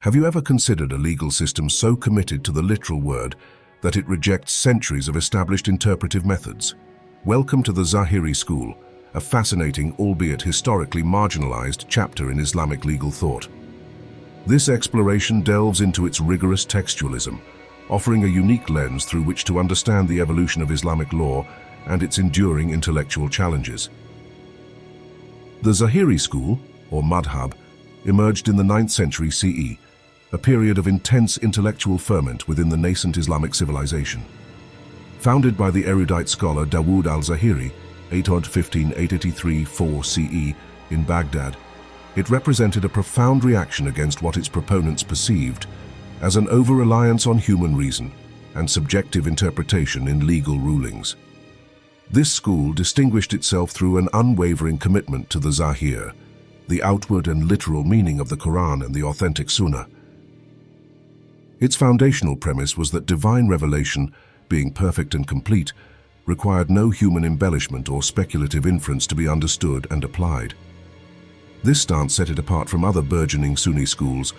Have you ever considered a legal system so committed to the literal word that it rejects centuries of established interpretive methods? Welcome to the Zahiri School, a fascinating, albeit historically marginalized, chapter in Islamic legal thought. This exploration delves into its rigorous textualism, offering a unique lens through which to understand the evolution of Islamic law and its enduring intellectual challenges. The Zahiri School, or madhab, emerged in the 9th century CE, a period of intense intellectual ferment within the nascent Islamic civilization. Founded by the erudite scholar Dawood al-Zahiri, 815-883-4 CE, in Baghdad, it represented a profound reaction against what its proponents perceived as an over-reliance on human reason and subjective interpretation in legal rulings. This school distinguished itself through an unwavering commitment to the Zahir, the outward and literal meaning of the Quran and the authentic Sunnah. Its foundational premise was that divine revelation, being perfect and complete, required no human embellishment or speculative inference to be understood and applied. This stance set it apart from other burgeoning Sunni schools,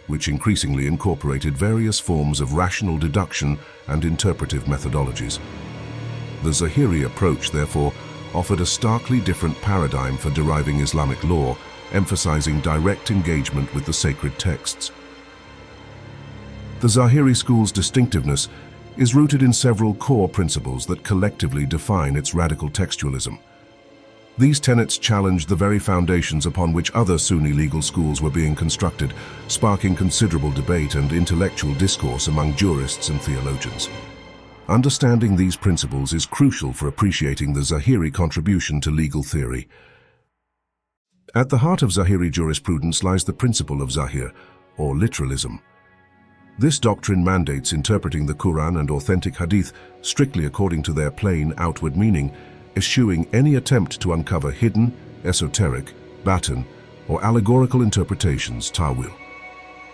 which increasingly incorporated various forms of rational deduction and interpretive methodologies. The Zahiri approach, therefore, offered a starkly different paradigm for deriving Islamic law, emphasizing direct engagement with the sacred texts. The Zahiri school's distinctiveness is rooted in several core principles that collectively define its radical textualism. These tenets challenged the very foundations upon which other Sunni legal schools were being constructed, sparking considerable debate and intellectual discourse among jurists and theologians. Understanding these principles is crucial for appreciating the Zahiri contribution to legal theory. At the heart of Zahiri jurisprudence lies the principle of Zahir, or literalism. This doctrine mandates interpreting the Quran and authentic hadith strictly according to their plain outward meaning, eschewing any attempt to uncover hidden, esoteric, batin, or allegorical interpretations, ta'wil.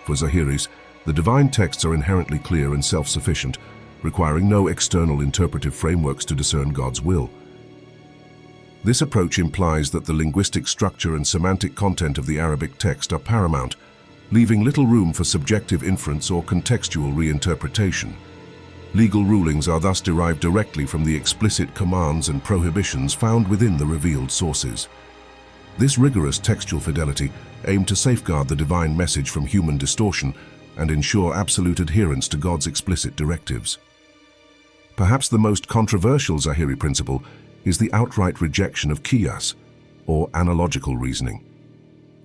For Zahiris, the divine texts are inherently clear and self-sufficient, requiring no external interpretive frameworks to discern God's will. This approach implies that the linguistic structure and semantic content of the Arabic text are paramount, leaving little room for subjective inference or contextual reinterpretation. Legal rulings are thus derived directly from the explicit commands and prohibitions found within the revealed sources. This rigorous textual fidelity aimed to safeguard the divine message from human distortion and ensure absolute adherence to God's explicit directives. Perhaps the most controversial Zahiri principle is the outright rejection of qiyas, or analogical reasoning.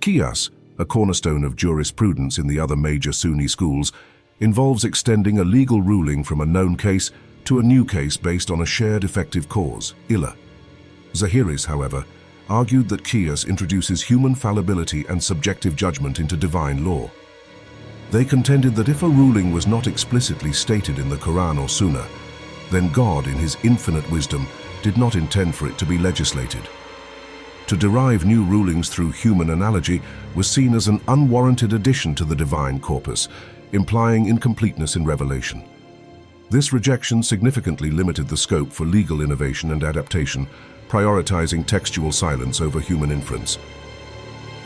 Qiyas, a cornerstone of jurisprudence in the other major Sunni schools, involves extending a legal ruling from a known case to a new case based on a shared effective cause, illah. Zahiris, however, argued that qiyas introduces human fallibility and subjective judgment into divine law. They contended that if a ruling was not explicitly stated in the Quran or Sunnah, then God, in his infinite wisdom, did not intend for it to be legislated. To derive new rulings through human analogy was seen as an unwarranted addition to the divine corpus, implying incompleteness in revelation. This rejection significantly limited the scope for legal innovation and adaptation, prioritizing textual silence over human inference.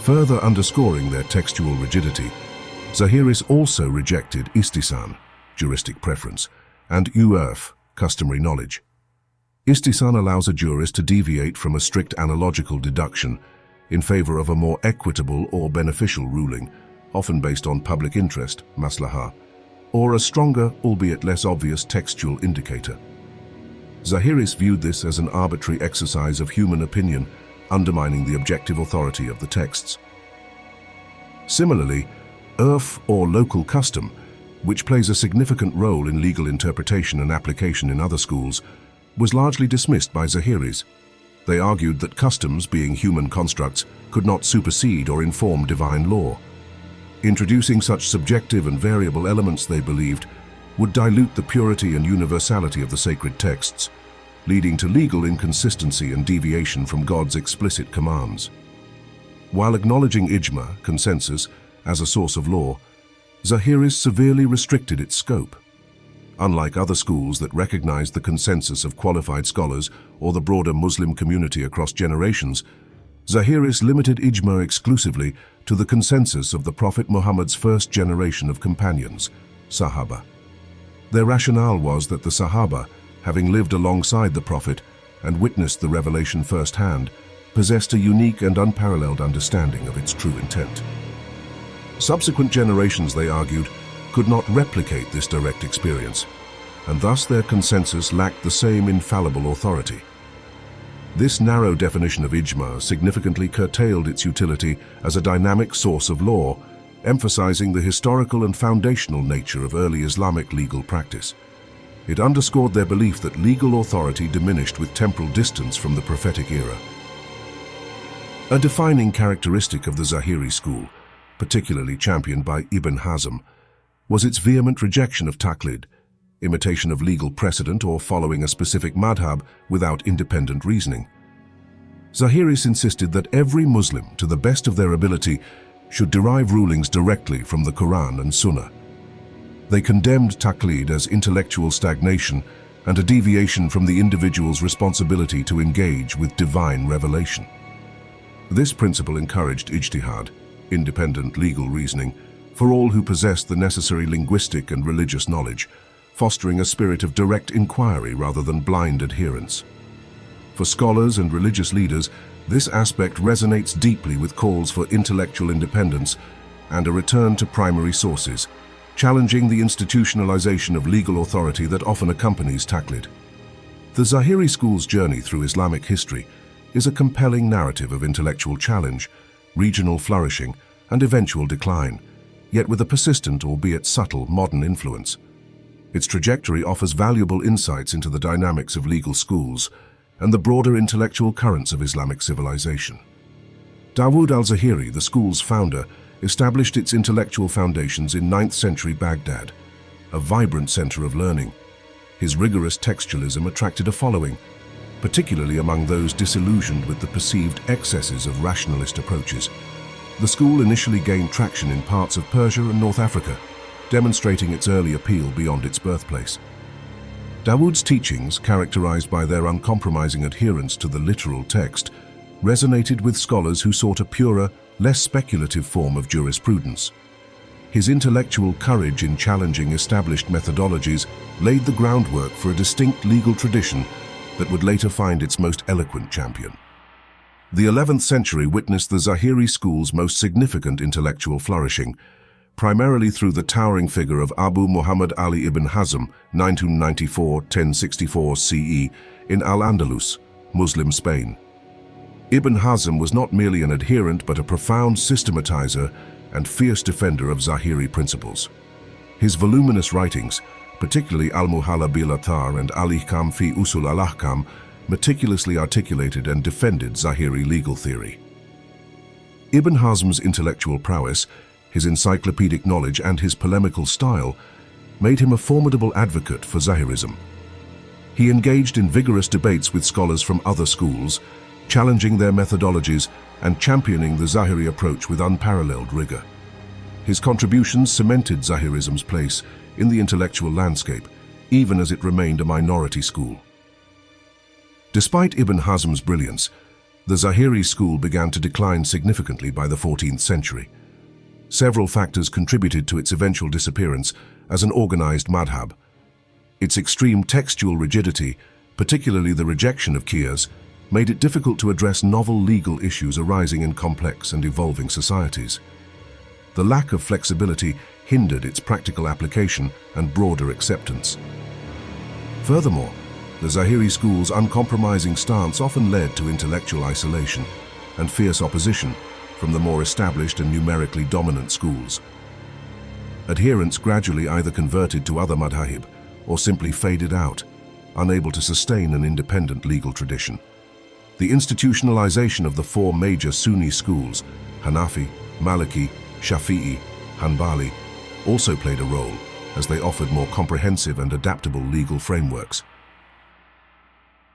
Further underscoring their textual rigidity, Zahiris also rejected istisan, juristic preference, and urf, customary knowledge. Istisan allows a jurist to deviate from a strict analogical deduction in favor of a more equitable or beneficial ruling, often based on public interest, maslahah, or a stronger, albeit less obvious, textual indicator. Zahiris viewed this as an arbitrary exercise of human opinion, undermining the objective authority of the texts. Similarly, urf, or local custom, which plays a significant role in legal interpretation and application in other schools, was largely dismissed by Zahiris. They argued that customs, being human constructs, could not supersede or inform divine law. Introducing such subjective and variable elements, they believed, would dilute the purity and universality of the sacred texts, leading to legal inconsistency and deviation from God's explicit commands. While acknowledging ijma, consensus, as a source of law, Zahiris severely restricted its scope. Unlike other schools that recognized the consensus of qualified scholars or the broader Muslim community across generations, Zahiris limited ijma exclusively to the consensus of the Prophet Muhammad's first generation of companions, Sahaba. Their rationale was that the Sahaba, having lived alongside the Prophet and witnessed the revelation firsthand, possessed a unique and unparalleled understanding of its true intent. Subsequent generations, they argued, could not replicate this direct experience, and thus their consensus lacked the same infallible authority. This narrow definition of ijma significantly curtailed its utility as a dynamic source of law, emphasizing the historical and foundational nature of early Islamic legal practice. It underscored their belief that legal authority diminished with temporal distance from the prophetic era. A defining characteristic of the Zahiri school, particularly championed by Ibn Hazm, was its vehement rejection of taqlid, imitation of legal precedent or following a specific madhab without independent reasoning. Zahiris insisted that every Muslim, to the best of their ability, should derive rulings directly from the Quran and Sunnah. They condemned taqlid as intellectual stagnation and a deviation from the individual's responsibility to engage with divine revelation. This principle encouraged ijtihad, independent legal reasoning, for all who possessed the necessary linguistic and religious knowledge, fostering a spirit of direct inquiry rather than blind adherence. For scholars and religious leaders, this aspect resonates deeply with calls for intellectual independence and a return to primary sources, challenging the institutionalization of legal authority that often accompanies taqlid. The Zahiri school's journey through Islamic history is a compelling narrative of intellectual challenge, regional flourishing, and eventual decline, yet with a persistent, albeit subtle, modern influence. Its trajectory offers valuable insights into the dynamics of legal schools and the broader intellectual currents of Islamic civilization. Dawood al-Zahiri, the school's founder, established its intellectual foundations in 9th century Baghdad, a vibrant center of learning. His rigorous textualism attracted a following, particularly among those disillusioned with the perceived excesses of rationalist approaches. The school initially gained traction in parts of Persia and North Africa, demonstrating its early appeal beyond its birthplace. Dawood's teachings, characterized by their uncompromising adherence to the literal text, resonated with scholars who sought a purer, less speculative form of jurisprudence. His intellectual courage in challenging established methodologies laid the groundwork for a distinct legal tradition that would later find its most eloquent champion. The 11th century witnessed the Zahiri school's most significant intellectual flourishing, primarily through the towering figure of Abu Muhammad Ali ibn Hazm, 994–1064 CE, in Al-Andalus, Muslim Spain. Ibn Hazm was not merely an adherent but a profound systematizer and fierce defender of Zahiri principles. His voluminous writings, particularly Al-Muhalla bil-Athar and Al-Ihkam fi Usul al-Ahkam, meticulously articulated and defended Zahiri legal theory. Ibn Hazm's intellectual prowess, his encyclopedic knowledge and his polemical style made him a formidable advocate for Zahirism. He engaged in vigorous debates with scholars from other schools, challenging their methodologies and championing the Zahiri approach with unparalleled rigor. His contributions cemented Zahirism's place in the intellectual landscape, even as it remained a minority school. Despite Ibn Hazm's brilliance, the Zahiri school began to decline significantly by the 14th century. Several factors contributed to its eventual disappearance as an organized madhab. Its extreme textual rigidity, particularly the rejection of qiyas, made it difficult to address novel legal issues arising in complex and evolving societies. The lack of flexibility hindered its practical application and broader acceptance. Furthermore, the Zahiri school's uncompromising stance often led to intellectual isolation and fierce opposition from the more established and numerically dominant schools. Adherents gradually either converted to other madhahib or simply faded out, unable to sustain an independent legal tradition. The institutionalization of the four major Sunni schools, Hanafi, Maliki, Shafi'i, Hanbali, also played a role, as they offered more comprehensive and adaptable legal frameworks.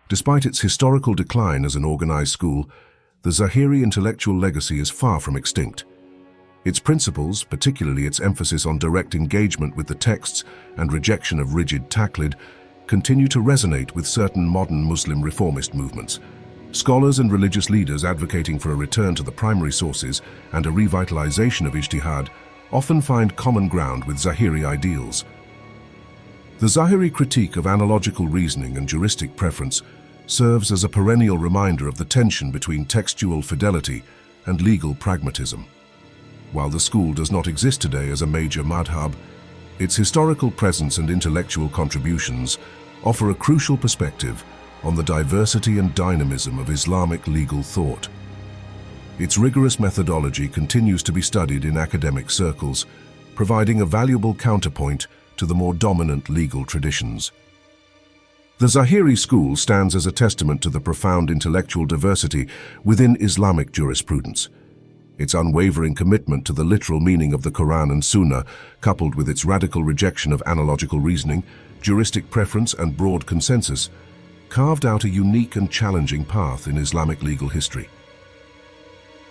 Despite its historical decline as an organized school, the Zahiri intellectual legacy is far from extinct. Its principles, particularly its emphasis on direct engagement with the texts and rejection of rigid taqlid, continue to resonate with certain modern Muslim reformist movements, Scholars and religious leaders advocating for a return to the primary sources and a revitalization of ijtihad often find common ground with Zahiri ideals. The Zahiri critique of analogical reasoning and juristic preference serves as a perennial reminder of the tension between textual fidelity and legal pragmatism. While the school does not exist today as a major madhab, its historical presence and intellectual contributions offer a crucial perspective on the diversity and dynamism of Islamic legal thought. Its rigorous methodology continues to be studied in academic circles, providing a valuable counterpoint to the more dominant legal traditions. The Zahiri School stands as a testament to the profound intellectual diversity within Islamic jurisprudence. Its unwavering commitment to the literal meaning of the Quran and Sunnah, coupled with its radical rejection of analogical reasoning, juristic preference, and broad consensus, carved out a unique and challenging path in Islamic legal history.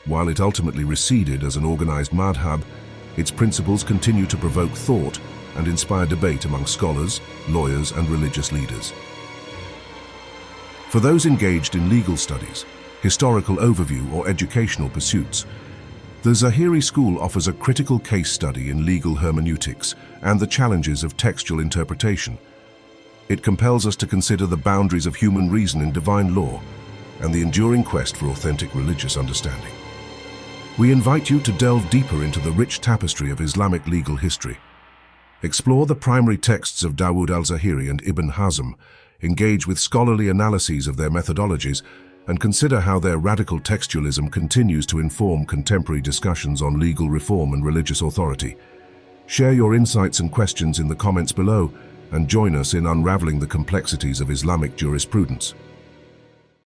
While it ultimately receded as an organized madhab, its principles continue to provoke thought and inspire debate among scholars, lawyers, and religious leaders. For those engaged in legal studies, historical overview, or educational pursuits, the Zahiri School offers a critical case study in legal hermeneutics and the challenges of textual interpretation. It compels us to consider the boundaries of human reason in divine law and the enduring quest for authentic religious understanding. We invite you to delve deeper into the rich tapestry of Islamic legal history. Explore the primary texts of Dawood al-Zahiri and Ibn Hazm, engage with scholarly analyses of their methodologies, and consider how their radical textualism continues to inform contemporary discussions on legal reform and religious authority. Share your insights and questions in the comments below, and join us in unraveling the complexities of Islamic jurisprudence.